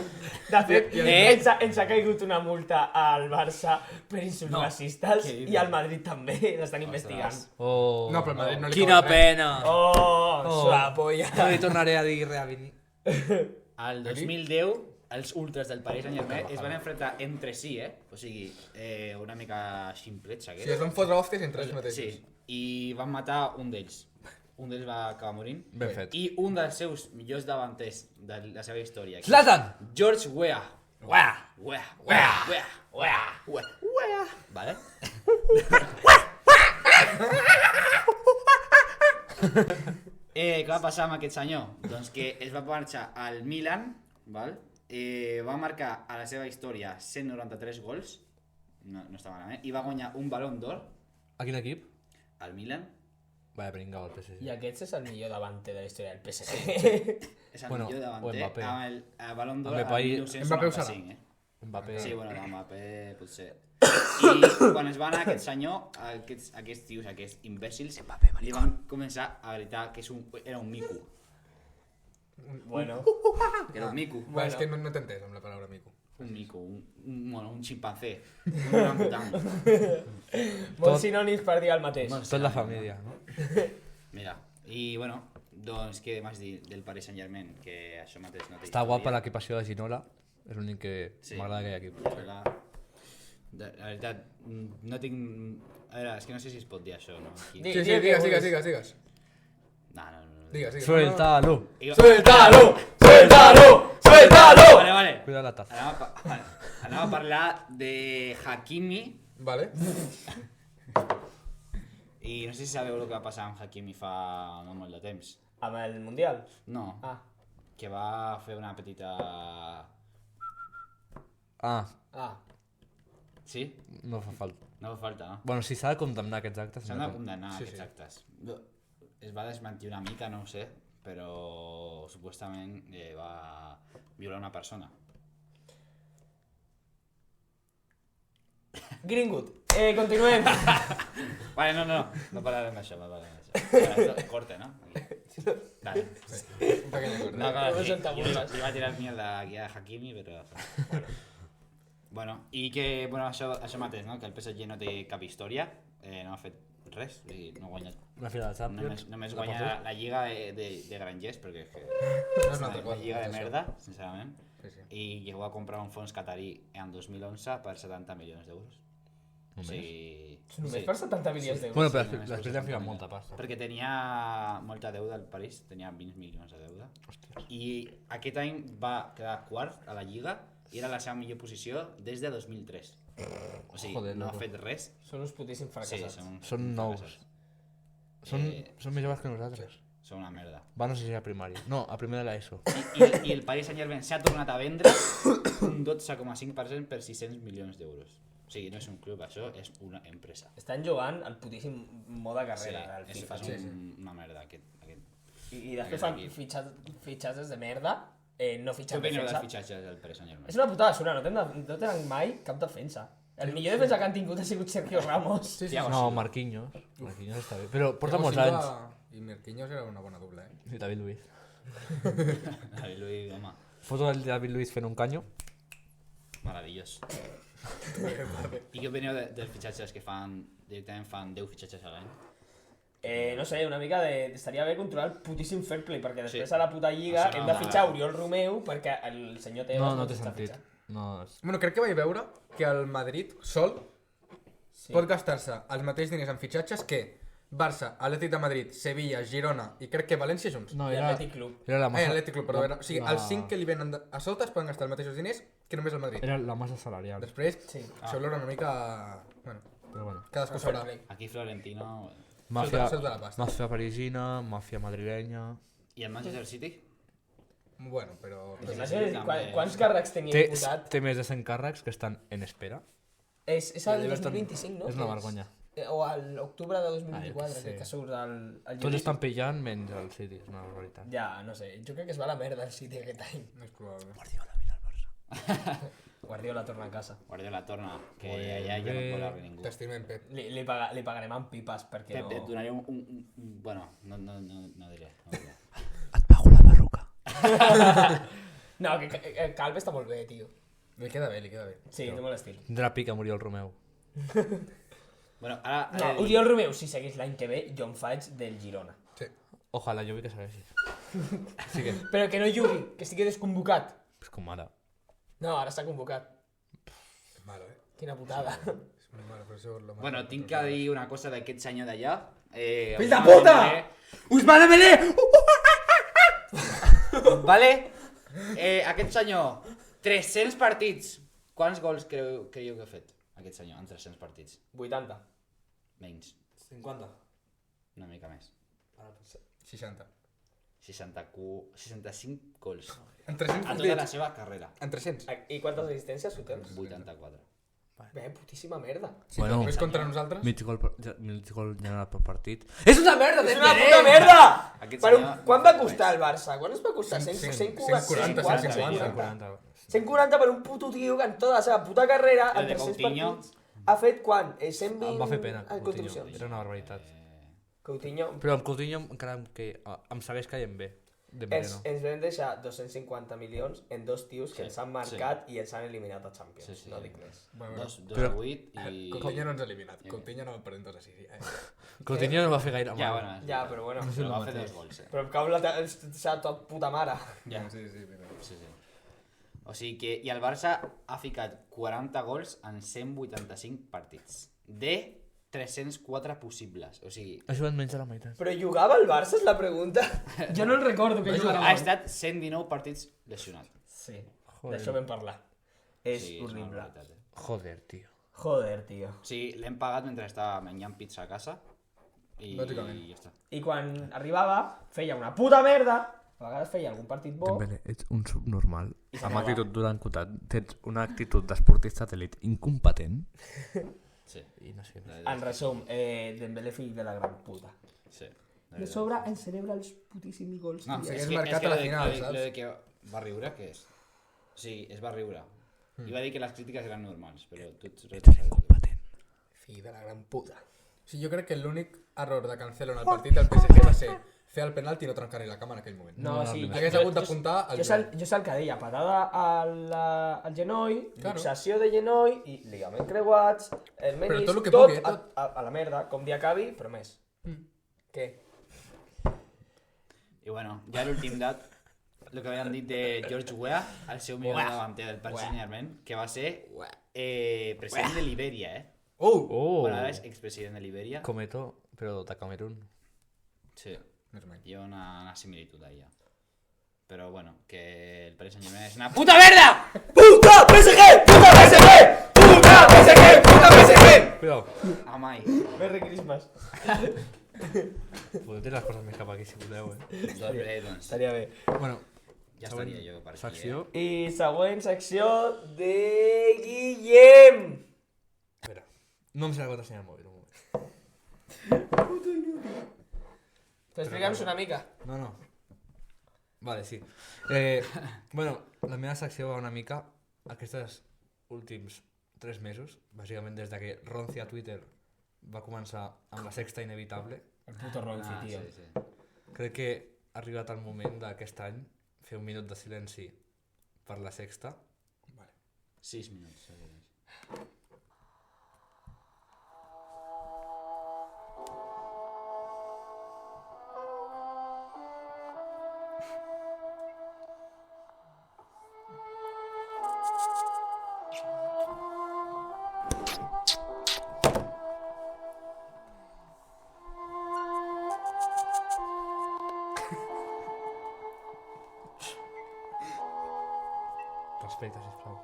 ens ha caigut una multa al Barça per insults racistes què dius? i al Madrid també, l'estan investigant. Oh, No, però el Madrid no li quina cobra res. pena! Oh, la polla. No li tornaré a dir res a Vini. Al 2010, els ultras del Paris Saint-Germain es van enfrontar entre si, O sigui, una mica ximplets, Si es van fotre hòsties entre ells Sí, mateixos. i van matar un d'ells. Un d'ells va acabar morint. Ben fet. I un dels seus millors davanters de la seva història. Zlatan! George Weah. Uah! Weah. Vale? Què va passar amb aquest senyor? Doncs que es va marxar al Milan, val? Va marcar a la seva història 193 gols, no està malament, i va guanyar un Balón d'Or A quin equip? al Milan. Vaya pringao el PSG. I aquest és el millor davanter de la història del PSG. És el Bueno, millor o davanter Mbappé. amb el Balón d'Or Mbappé al i- 1995, Mbappé. Sí, bueno, Mbappé potser. I quan es va anar aquest senyor, aquests tios, aquests imbècils, li van començar a gritar que era un mico. Bueno, Que era un mico. Bueno, és que no t'he entès amb la paraula mico. Un mico, un ximpancé, un orangutan. molts sinònims per dir el mateix. Tot la família, no? Mira, i bueno, doncs què m'has dit del Paris Saint-Germain? Que això mateix no té Està història. guapa l'equipació de Ginola. És l'únic que Sí. m'agrada aquell equip. La veritat, no tinc... A veure, és que no sé si es pot dir això, no? Aquí. Di- Sí, sí, Digue, digues, vulguis. digues, digues. No. Digues, digues. Suéltalo. Iba- ¡Suéltalo! ¡Suéltalo! ¡Suéltalo! Vale. Cuida la taza. Anava a parlar de Hakimi Vale. i no sé si sabeu el que va passar amb Hakimi fa no molt de temps. Amb el Mundial? No, Ah. que va fer una petita... Ah, Ah. Sí? no fa falta. No fa falta, no? Bueno, si s'ha de condemnar aquests actes... S'han de condemnar Sí, aquests sí. actes. Es va desmentir una mica, no ho sé, però supuestament va violar una persona. Greenwood. Continuem. Vale, no parlarem d'això, no parlarem d'això. Vale, corte, ¿no? Vale. Un pequeño corte. No, claro, No sí, son tabúes. iba a tirar mierda aquí a Hakimi, però... Bueno, i que, bueno, això mateix, no? Que el PSG no té cap història, no ha fet res, vull dir, no ha guanyat... Una final de Champions. Només la guanya perdut. la lliga de grangers, perquè és que No és és una altra una cosa. lliga de és això. merda, sincerament, Sí, sí. i llegó a comprar un fons catarí en 2011 per 70 milions d'euros. O sigui... Només per 70 milions d'euros. Bueno, però Sí, només després per li han 70 ficat milions. molta pasta. Perquè tenia molta deuda al París, tenia 20 milions de deuda. I aquest any va quedar quart a la Lliga i era la seva millor posició des de 2003. O sigui, Joder, no ha loco. fet res. Són uns putíssims Sí, fracassats. Són nous. fracassats. Són més joves que nosaltres. Són una merda. Va, no sé si a primari. No, a primer de l'ESO. I el Paris Saint-Germain s'ha tornat a vendre un 12,5% per 600 milions d'euros. O sigui, no és un club, això és una empresa. Estan jugant al putíssim moda carrera del és, FIFA. és no? una merda aquest. I després fan fitxatges de merda, no Què fitxen opineu dels defensa. fitxatges del Paris Saint-Germain? És una puta basura, no tenen mai cap defensa. El millor defensa que han tingut ha sigut Sergio Ramos. Sí, sí. Thiago No, Silva. Marquinhos. Marquinhos està bé. Però porta Thiago molts Silva anys. I Marquinhos era una bona dupla, eh? I David Luiz. David Luiz, home, Foto del David Luiz fent un canyo. meravellós. I què opineu dels fitxatges que fan, directament fan 10 fitxatges a l'any? No sé, una mica estaria bé controlar el putíssim fair play, perquè després Sí. a la puta lliga Això no hem de mola. fitxar Oriol Romeu perquè el senyor Tebas No, no té està sentit. fitxant. No, és... Bueno, crec que vaig veure que el Madrid sol Sí. pot gastar-se els mateixos diners en fitxatges que Barça, Atlètic de Madrid, Sevilla, Girona i crec que València junts. No, I era... Atlètic Club. Era la massa... Atlètic Club, però era... O sigui, la- els 5 que li venen a sota es poden gastar els mateixos diners que només el Madrid. Era la massa salarial. Després, Sí. això veure una mica... Bueno, Però bueno. cadascú El fair farà. play. Aquí Florentino Màfia, Solta la pasta. màfia parisina, màfia madrilenya... i el Manchester City. Bueno, però... Imagina't quants càrrecs tenia Té, imputat. té més de 100 càrrecs que estan en espera. És I el el Everton 2025, no? és una Que vergonya. O a l'octubre de 2024, Ah, jo què sé. que surt el Tots judici. estan pillant menys el City, és una barbaritat. Ja, no sé, jo crec que es va a la merda el City aquest any. No és probable. Guardiola torna a casa. Guardiola torna, que allà ja no pot arribar ningú. T'estimem, Pep. Li pagarem amb pipes perquè Pep, et no... donaré bueno, no diré. No diré. Et pago la barruca. No, que Calve està molt bé, tio. Li queda bé, li queda bé. Sí, té molt estil. Tindrà pica morir el Romeu. Bueno, ara... No, Oriol Romeu, si segueix l'any que ve, jo em faig del Girona. Sí. Ojalà, jo vull que segueixi. Sí que... Però que no jugui, que estigui desconvocat. És com ara. No, ara està convocat. És malo, eh? Quina putada. És molt malo, però això és lo malo. Bueno, tinc que dir una cosa d'aquest senyor d'allà. Fill de puta! Ousmane Dembélé! Vale? Aquest senyor, 300 partits. Quants gols creieu que ha fet aquest senyor en 300 partits? 80. Menys, 50. una mica més. 60. 65 gols. En 300 A tota la partits. seva carrera. En 300. I quantes assistències ho tens? 84. Bé, putíssima merda. Si Bueno. bueno, contra nosaltres... Mig gol general per partit. És una merda, és una puta merda! Aquest Per senyor- quan va costar el Barça? Quan es va costar? 140, 140. 140 per un puto tio que en tota la seva puta carrera, El en de 300 Coutinho. partits, ha fet quan? 120 Em va fer pena, en Coutinho. contribucions. Era una barbaritat. Coutinho... Però amb Coutinho encara que em segueix caient bé. Dembélé no. Ens vam deixar 250 milions en dos tios que Sí, ens han marcat i els han eliminat a Champions. Sí, sí. No dic més. Bueno, Dos Però- a 8 i... Coutinho no ens ha eliminat. Coutinho no perdem 2 a 6. Coutinho no va fer gaire Ja, mal. bueno, Ja, però bueno. però va fer 2 gols, Però em cau la seva tot puta mare. Ja. Sí, mira. Sí. O sigui que... I el Barça ha ficat 40 gols en 185 partits. De 304 possibles. O sigui... Ha jugat menys de la meitat. Però jugava al Barça, és la pregunta? Jo no el recordo que jugava. Ha estat 119 partits lesionat. Sí, Joder. d'això vam parlar. És Sí, és una horrible. barbaritat, Joder, tio. Joder, tio. O sigui, l'hem pagat mentre estava menjant pizza a casa i Bàsicament. ja està. I quan arribava, feia una puta merda. A vegades feia algun partit bo. Dembélé, ets un subnormal. I Amb s'acaba. actitud durant cotat. Tens una actitud d'esportista d'elit incompetent. Sí. I no sé. En resum, Dembélé fill de la gran puta. Sí. De sobre ens celebra els putíssims gols. No, tio. S'hagués marcat a la final, saps? Lo de que va riure, què és? Sí, es va riure. I va dir que les crítiques eren normals, però tu ets Incompetent. Fill de la gran puta. Sí, jo crec que l'únic error de Cancelo en el partit del PSG va ser fer el penalti i no trencar-li la cama en aquell moment. No, sí. Hagués hagut d'apuntar al Jo sé el que deia, patada al genoll, Claro. luxació de genoll i ligament creuats, el Però menis, tot el que tot, pugui, tot. a la merda, com dia acabi, però més. Què? I bueno, ja l'últim dat, el que havien dit de George Weah, el seu millor davanter del Paris Saint-Germain, que va ser president de Libèria, Oh! Bueno, ara és expresident de Libèria. Cometo, però de Camerún. Sí, Més o menys. hi ha una similitud ahí. Però bueno, que el Paris Saint-Germain és una puta merda! ¡Puta PSG! ¡Puta PSG! ¡Puta PSG! ¡Puta PSG! Cuidado. Amai. Merry Christmas. Podeu tirar les coses més cap aquí si voleu, Doncs bé, doncs, Estaria bé. Bueno, ja estaria jo per aquí. secció. I següent secció de Guillem. Espera. No em sé la contrasenya del mòbil, un moment. Però explica'ns una mica. No. Vale, sí. Bueno, la meva secció va una mica aquests últims 3 mesos, bàsicament des de que Ronci a Twitter va començar amb la sexta inevitable. El puto Ronzi, Ah, tio. sí. Crec que ha arribat el moment d'aquest any fer un minut de silenci per la sexta. 6 minuts. Sí. Respecte, sisplau.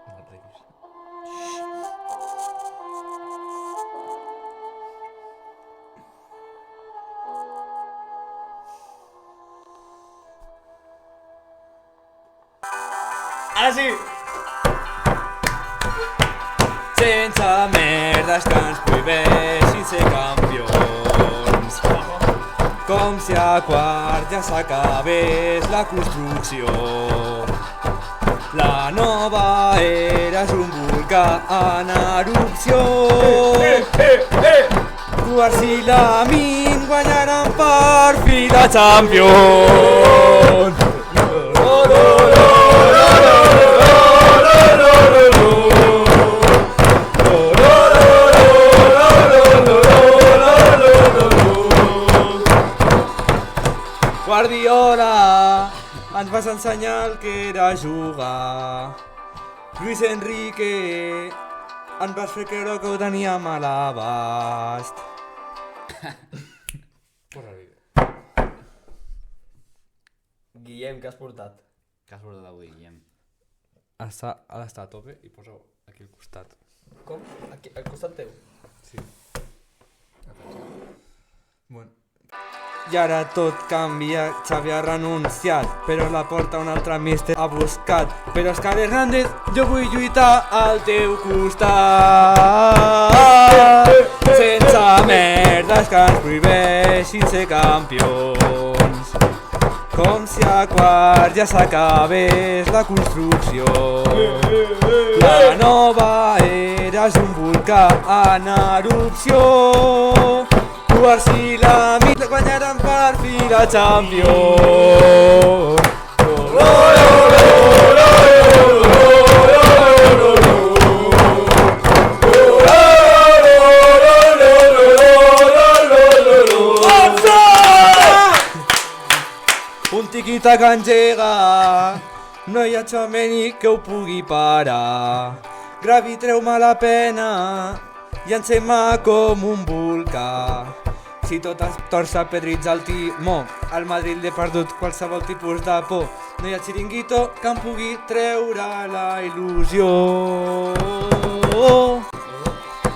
No et riguis. Ara sí! Sense merdes que ens prohibeixin ser campions. Com si a quart ja s'acabés la construcció. La nova era és un volcà en erupció. Quarts i la Min guanyaran per fi la Champions. Guardiola ens vas ensenyar el que era jugar. Luis Enrique ens vas fer creure que ho teníem a l'abast. Posa el vídeo. Guillem, què has portat? Què has portat avui, Guillem? Ha d'estar a tope i posa aquí al costat. Com? Aquí, al costat teu. Sí. Bueno. I ara tot canvia, Xavi ha renunciat, però la porta un altre míster ha buscat. Però Òscar Hernández, jo vull lluitar al teu costat. Sense merdes que ens prohibeixin ser campions. Com si a quarts ja s'acabés la construcció. La nova era és un volcà en erupció. Quarts i la Milan guanyaran per fi la Champions. Un tiquitaca engega, no hi ha xameni que ho pugui parar. Gravi, treu-me la pena i encema com un volcà. Si tot es torça pedritza el timó, al Madrid l'he perdut qualsevol tipus de por. No hi ha xiringuito que em pugui treure la il·lusió.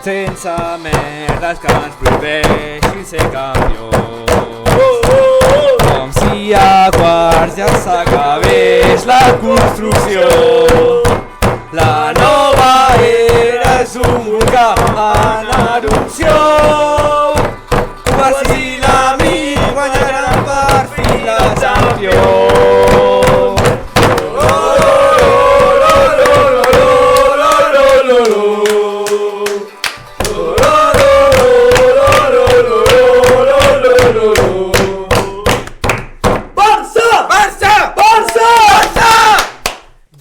Sense merdes que ens prohibeixin ser campions. Com si a quarts ja s'acabés la construcció. La nova era és un volcà en erupció. Quarts i la Mi guanyaran per fi la Champions.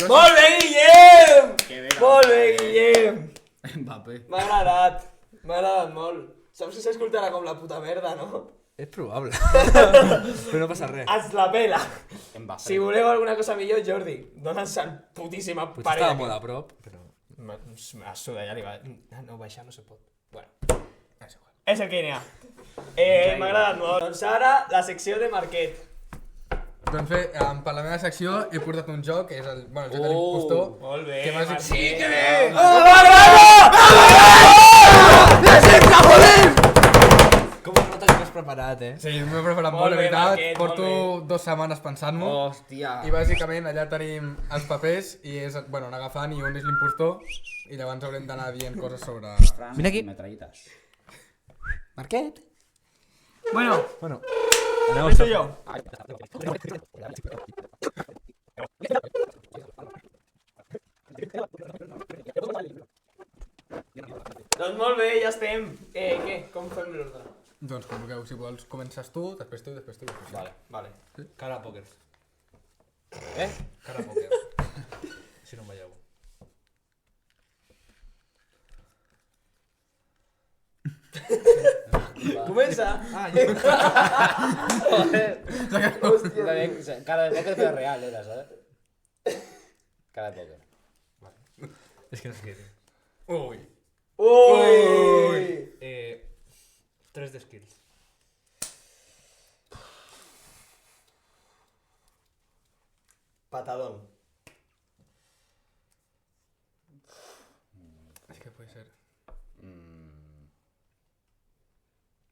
Molt bé, Guillem! Que bé, Molt bé, Guillem! Mbappé. M'ha agradat molt. Saps que s'escoltarà com la puta merda, no? És probable. Però no passa res. Es la pela! Mbappé. Si voleu alguna cosa millor, Jordi, dona'ns el putíssima Potser parell. estava molt a prop, però... Me suda, ja li va... No, baixar no se pot. Bueno, és el que n'hi ha. M'ha agradat molt. Doncs ara, la secció de Marquet. Doncs bé, per la meva secció he portat un joc, que és el, bueno, el joc de l'impostor. Molt bé, Que bàsic- Marquet. Sí, que bé! Com es nota que t'has preparat, eh? Sí, m'he preparat Molt molt, de bé, veritat. Marquet, Porto molt 2 setmanes pensant-m'ho. Hòstia. I bàsicament allà tenim els papers i és, bueno, anar agafant i un és l'impostor i llavors haurem d'anar dient coses sobre... Vine aquí. Metrallitas. Marquet. Bueno, Bueno, esto yo. Doncs molt bé, ja estem. Què? Com fem l'ordre? Doncs com vulgueu, si vols comences tu, després tu i després tu. i després tu. Vale. cara a pòquer. Eh? Cara a pòquer. Si no em veieu. Comença. Ah, jo... Cara de póker, pero real era, ¿sabes? Cara de póker. És que no sé què dir. Ui. Ui! 3 de skills. Patadón. Es que puede ser.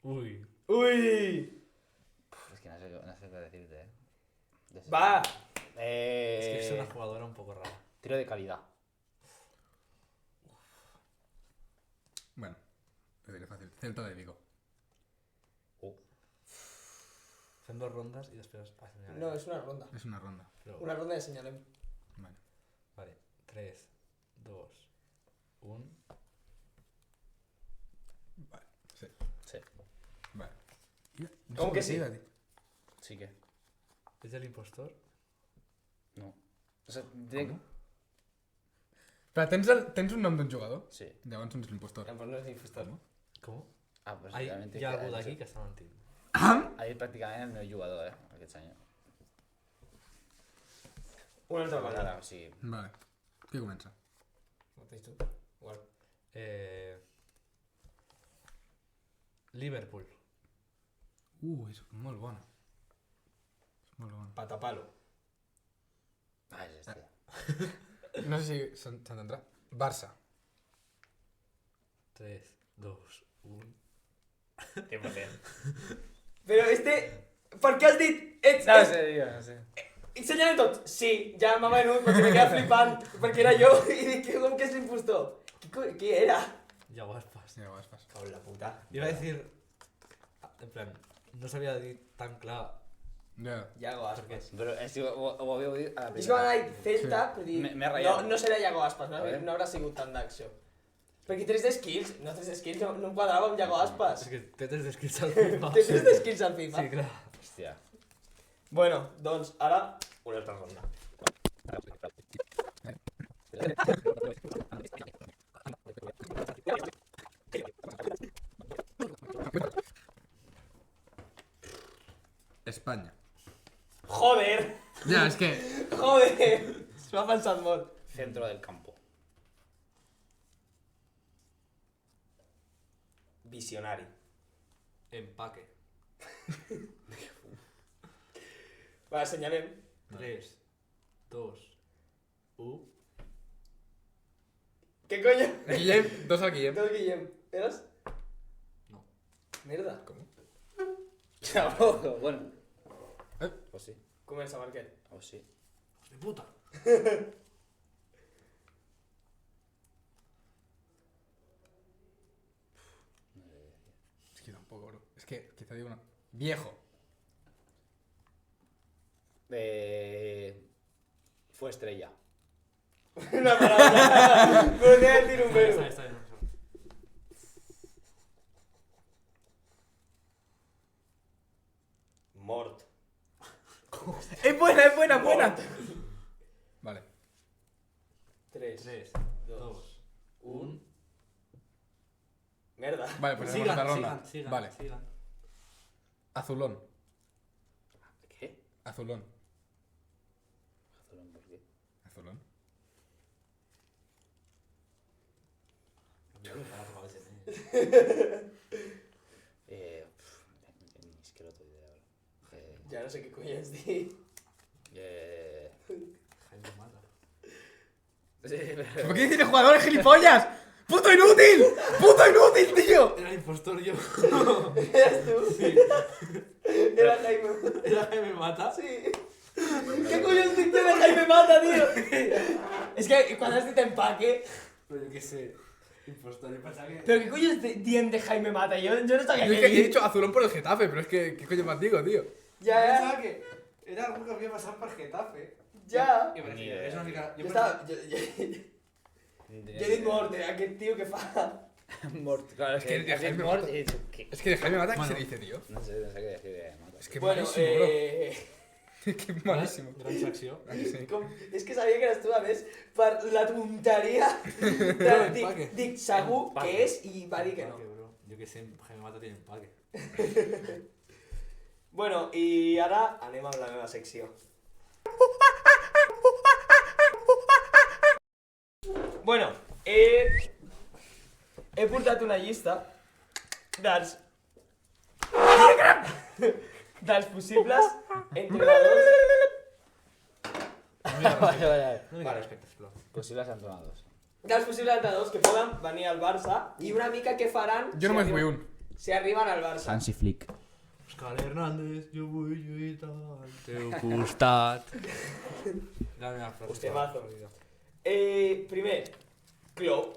Ui. Ui! Es que no sé qué decirte, Va! Es que es una jugadora un poco rara. Tiro de calidad. Bueno, lo diré fácil. Celta de Vigo. Fem 2 rondes i després assenyalem. No, és una ronda. Es una ronda. Però... Una ronda de senyalem. Vale. Vale, 3, 2, 1... Vale. Sí. Sí. Vale. Com que sí? Sí que. És l'impostor? No. O sea, diré... Però tens un nom d'un jugador? Sí. Llavors és l'impostor. Tampoc no és impostor. Com? Ah, pues Hi realmente... ha algú d'aquí que està mentint. Ahí prácticamente el meu jugador, aquest senyor. Una altra vegada. Ara, o sigui... Vale. Qui comença? Ho tens tu? Igual. Liverpool. És molt bona. És molt bona. Patapalo. Ah, és este. No sé si s'entendrà. Barça. 3, 2, 1... Pero este Per què has dit... No sé, tio, no sé. Ensenya'm tot. Sí, ja m'ha venut perquè me queda flipant, perquè era jo i dic, com que és l'impostor? Qui era? Yago Aspas. Sí, vas, vas. Cago en la puta. Iba a decir... En plan, no sabía dir tan clar. Ja. Yago Aspas. Però ho havíeu dit a la És que m'ha primera. dit Celta, però dic... M'he ratllat. No serà Yago Aspas, no, A veure. no haurà sigut tant d'acció. Perquè 3 d'skills, no 3 d'skills, no em quadrava amb Yago Aspas. Es que té 3 descrits al FIFA. Té 3 d'skills al FIFA. Sí, clar. Hòstia. Bueno, doncs ara una altra ronda. Espanya. Joder! Ja, és que... Joder! S'ho ha pensat molt. Centro del campo. Visionari. Empaque. Va, assenyalem. 3, 2, 1... Què coño? Guillem, dos al Guillem. No, Guillem. ¿Eres? No. Merda. Cabrón, bueno. O sí, Comença, Marquet. o sí. ¡De puta! Es que tampoco, bro. Es que quizá digo una. Viejo. Fue estrella. Una palabra. Pero tiene que decir un verbo. Está bien. Mort. Es buena, buena. Vale. 3, 3, 2, 2, 1... Merda. Vale, pues hacemos otra ronda. Sigan. Vale. Azulón. ¿Qué? Azulón. Azulón, ¿por qué? Azulón. Es que no tengo idea ahora. Ja no sé què coño has dit. Jaime Mata. ¿Por qué dices jugadores gilipollas? ¡Puto inútil! ¡Puto inútil, tío! Era el impostor yo. Eres tú. Sí. Era Jaime. Era Jaime Mata. Sí. ¿Qué coño has dit de Jaime Mata, tío? És que quan has dit empaque... Pero yo qué sé. Impostor, yo pensaba que... Pero ¿qué coño es dient de Jaime Mata? Yo no sabía Yo qué es que he dir. dicho Azulón por el Getafe, pero es que, ¿qué coño más digo, tío? Yo Ja, pensaba que era algo que había pasado por Getafe. ja. Y me Ni decía, idea. es una mica... Jo estava... Jo he dit mort, aquest tio que fa... Mort, claro, es que que has dit Jaime mort Mata. y he dicho, ¿qué? Es que de Jaime Mata, ¿qué Bueno. se dice, tío? No sé qué decir de Mata. Es que Bueno, malísimo, bro. Que malísimo. Gran secció. Sí. És que sabia que eres tu, a més, per la tonteria de dic, empaque. dic segur Empaque. que és i va dir que no. Empaque, bro. Yo que sé, Jaime Mata tiene empaque. Bueno, i ara anem amb la meva secció. Bueno, he portat una llista dels... dels possibles entrenadors... Vale. No me respecto, bro. Posibles entrenadors. dels possibles entrenadors que poden venir al Barça i una mica què faran Yo només vull un. si arriben al Barça. Hansi Flick. Òscar Hernández, jo vull lluitar al teu costat. La meva frase. Temazo. Primer, Klopp.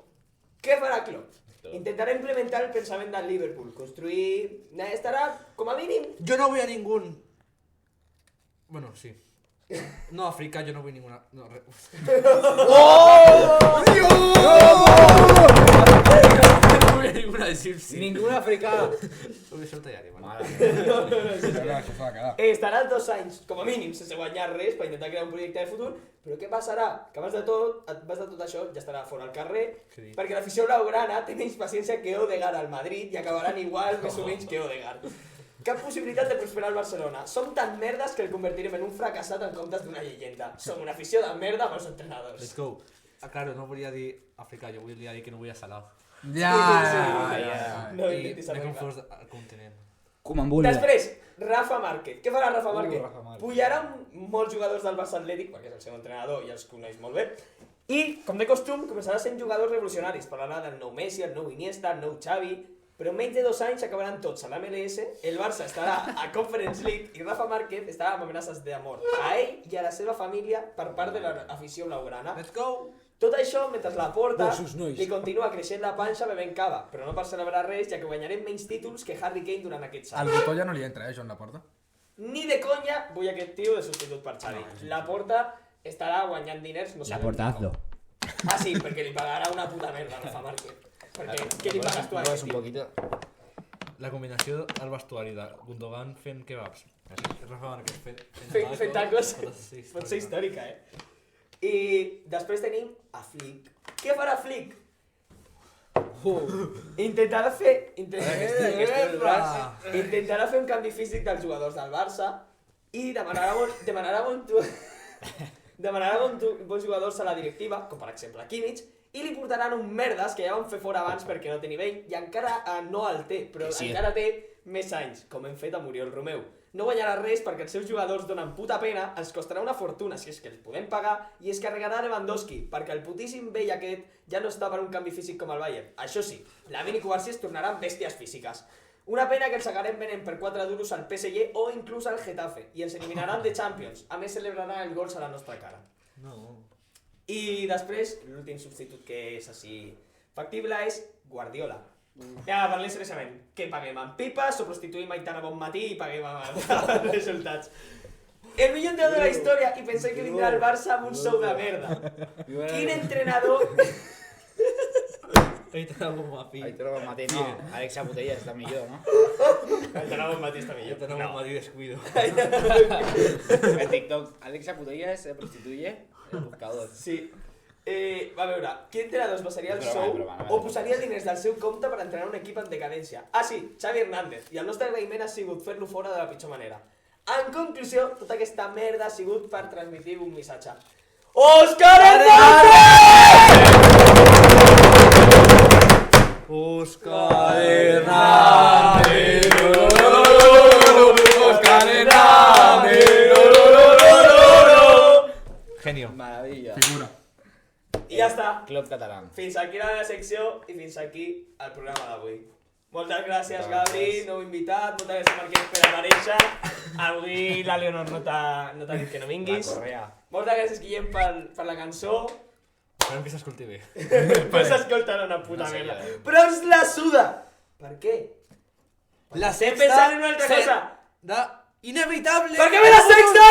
Què farà Klopp? Intentarà implementar el pensament del Liverpool, construir... Estarà, com a mínim... Yo no voy a ningún... Bueno, sí. No, África, yo no voy a ninguna... No, no voy a ninguna de Sipsi. Ningún africà. Sobre això ho tallaré, vale? Mare. No, això s'ha de quedar. Estarà 2 anys, com a mínim, sense guanyar res per intentar crear un projecte de futur, però què passarà? Que abans de tot això ja estarà fora al carrer, Sí. perquè l'afició blaugrana té menys paciència que Odegaard al Madrid i acabaran igual, més o menys, que Odegaard. Cap possibilitat de prosperar al Barcelona. Som tan merdes que el convertirem en un fracassat en comptes d'una llegenda. Som una afició de merda amb els Let's entrenadors. go. Ah, claro, no volia dir Àfrica, jo volia dir que no vull a Salah. Ja. No I intentis m'he arreglar. confós el continent. Després, Rafa Márquez. Què farà Rafa Márquez? Rafa Márquez. Pujarà molts jugadors del Barça Atlètic, perquè és el seu entrenador i els coneix molt bé, i, com de costum, començarà sent jugadors revolucionaris. Parlarà del nou Messi, el nou Iniesta, el nou Xavi, però en menys de 2 anys acabaran tots a la MLS, el Barça estarà a Conference League i Rafa Márquez estarà amb amenaces d'amor a ell i a la seva família per part de l'afició blaugrana. Let's go! Tot això mentre la Porta Versus nois. li continua creixent la panxa bevent cava, però no per celebrar res, ja que guanyarem menys títols que Harry Kane durant aquests Al anys. botó ja no li entra, Joan Laporta. Ni de conya vull aquest tio de substitut per Xavi. La Porta estarà guanyant diners, no sé. Ah, sí, perquè li pagarà una puta merda a Rafa Márquez. Perquè què li pagues tu a aquest tio? La combinació al vestuari de Gundogan fent kebabs. Rafa Márquez Fent tacos Sí, pot ser històrica, I després tenim a Flick. Què farà Flick? Intentarà fer un canvi físic dels jugadors del Barça i demanarà bons jugadors a la directiva, com per exemple Kimmich, i li portaran un merdes que ja van fer fora abans perquè no té nivell i encara no el té, però encara té més anys, com hem fet amb Oriol Romeu. No guanyarà res perquè els seus jugadors donen puta pena, ens costarà una fortuna si és que els podem pagar i es carregarà Lewandowski perquè el putíssim vell aquest ja no està per un canvi físic com el Bayern. Això sí, Lamine i Cubarsí es tornaran bèsties físiques. Una pena que els agarem venent per 4 duros al PSG o inclús al Getafe i ens eliminaran de Champions. A més celebraran el gols a la nostra cara. I després, l'últim substitut que és així factible és Guardiola. Ja, parlem seriosament. Què paguem? Amb pipes o prostituïm Aitana Bonmatí i paguem amb resultats? El millor entrenador de la història i pensem que vindrà al Barça amb un sou de merda. Quin entrenador... Aitana Bonmatí. Aitana Bonmatí, no. Alexa Putella està millor, no? Aitana Bonmatí està millor. Aitana Bonmatí descuido. En TikTok, Alexa Putella se prostituye el buscador. Sí. Va veure, quin entrenador es basaria el Broma, sou broma, o posaria diners del seu compte per entrenar un equip en decadència? Ah, sí, Xavi Hernández. I el nostre agraïment ha sigut fer-lo fora de la pitjor manera. En conclusió, tota aquesta merda ha sigut per transmitir un missatge. Òscar Hernández! Óscar Hernández. Òscar Hernández! Genio. Maravilla. Figura. I ja està. Club català. Fins aquí la meva secció i fins aquí el programa d'avui. Moltes gràcies, Gabri, nou invitat, moltes gràcies Marquès per aparèixer. Avui la Leonor no t'ha dit que no vinguis. La Correa. Moltes gràcies, Guillem, per la cançó. Esperem que s'escolti bé. No s'escoltarà una puta No sé merda. jo, Però ens la suda! Per què? La Estem sexta pensant en una altra cosa. de Inevitable. Per què ve la sexta?